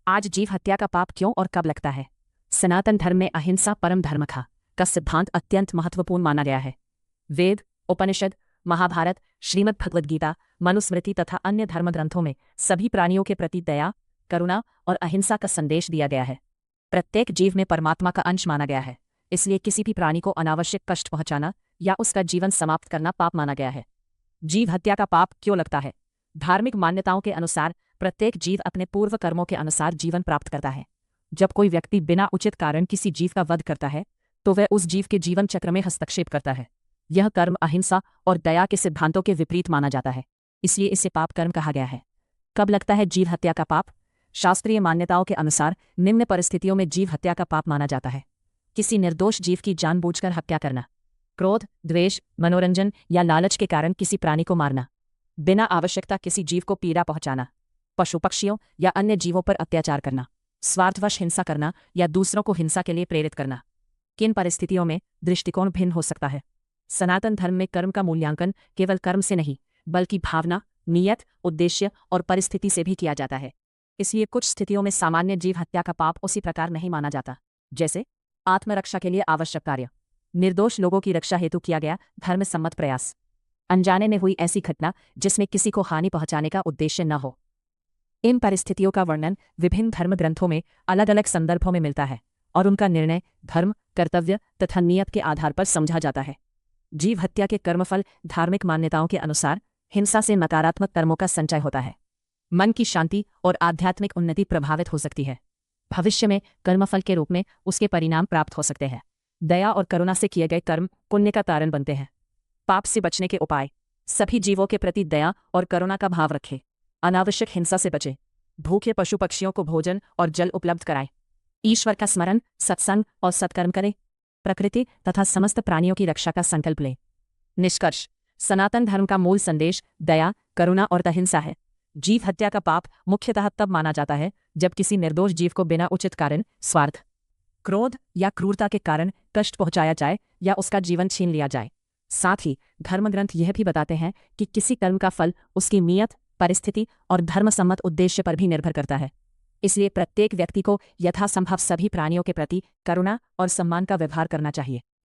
आज जीव हत्या का पाप क्यों और कब लगता है? सनातन धर्म में अहिंसा परम धर्म का सिद्धांत अत्यंत महत्वपूर्ण माना गया है। वेद, उपनिषद, महाभारत, श्रीमद् भगवद गीता, मनुस्मृति तथा अन्य धर्म ग्रंथों में सभी प्राणियों के प्रति दया, करुणा और अहिंसा का संदेश दिया गया है। प्रत्येक जीव में परमात्मा का अंश माना गया है, इसलिए किसी भी प्राणी को अनावश्यक कष्ट पहुंचाना या उसका जीवन समाप्त करना पाप माना गया है। जीव हत्या का पाप क्यों लगता है? धार्मिक मान्यताओं के अनुसार प्रत्येक जीव अपने पूर्व कर्मों के अनुसार जीवन प्राप्त करता है। जब कोई व्यक्ति बिना उचित कारण किसी जीव का वध करता है तो वह उस जीव के जीवन चक्र में हस्तक्षेप करता है। यह कर्म अहिंसा और दया के सिद्धांतों के विपरीत माना जाता है, इसलिए इसे पाप कर्म कहा गया है। कब लगता है जीव हत्या का पाप? शास्त्रीय मान्यताओं के अनुसार निम्न परिस्थितियों में जीव हत्या का पाप माना जाता है। किसी निर्दोष जीव की जानबूझकर हत्या करना, क्रोध, द्वेष, मनोरंजन या लालच के कारण किसी प्राणी को मारना, बिना आवश्यकता किसी जीव को पीड़ा पहुंचाना, पशु पक्षियों या अन्य जीवों पर अत्याचार करना, स्वार्थवश हिंसा करना या दूसरों को हिंसा के लिए प्रेरित करना। किन परिस्थितियों में दृष्टिकोण भिन्न हो सकता है? सनातन धर्म में कर्म का मूल्यांकन केवल कर्म से नहीं बल्कि भावना, नियत, उद्देश्य और परिस्थिति से भी किया जाता है। इसलिए कुछ स्थितियों में सामान्य जीव हत्या का पाप उसी प्रकार नहीं माना जाता, जैसे आत्मरक्षा के लिए आवश्यक कार्य, निर्दोष लोगों की रक्षा हेतु किया गया धर्म सम्मत प्रयास, अनजाने में हुई ऐसी घटना जिसमें किसी को हानि पहुंचाने का उद्देश्य न हो। इन परिस्थितियों का वर्णन विभिन्न धर्म ग्रंथों में अलग अलग संदर्भों में मिलता है और उनका निर्णय धर्म, कर्तव्य तथा नियत के आधार पर समझा जाता है। जीव हत्या के कर्मफल धार्मिक मान्यताओं के अनुसार हिंसा से नकारात्मक कर्मों का संचय होता है। मन की शांति और आध्यात्मिक उन्नति प्रभावित हो सकती है। भविष्य में कर्मफल के रूप में उसके परिणाम प्राप्त हो सकते हैं। दया और करुणा से किए गए कर्म पुण्य का कारण बनते हैं। पाप से बचने के उपाय: सभी जीवों के प्रति दया और करुणा का भाव रखें। अनावश्यक हिंसा से बचें। भूखे पशु पक्षियों को भोजन और जल उपलब्ध कराएं। ईश्वर का स्मरण, सत्संग और सत्कर्म करें। प्रकृति तथा समस्त प्राणियों की रक्षा का संकल्प लें। निष्कर्ष: सनातन धर्म का मूल संदेश दया, करुणा और अहिंसा है। जीव हत्या का पाप मुख्यतः तब माना जाता है जब किसी निर्दोष जीव को बिना उचित कारण, स्वार्थ, क्रोध या क्रूरता के कारण कष्ट पहुंचाया जाए या उसका जीवन छीन लिया जाए। साथ ही धर्मग्रंथ यह भी बताते हैं कि किसी कर्म का फल उसकी नियत, परिस्थिति और धर्मसम्मत उद्देश्य पर भी निर्भर करता है। इसलिए प्रत्येक व्यक्ति को यथासंभव सभी प्राणियों के प्रति करुणा और सम्मान का व्यवहार करना चाहिए।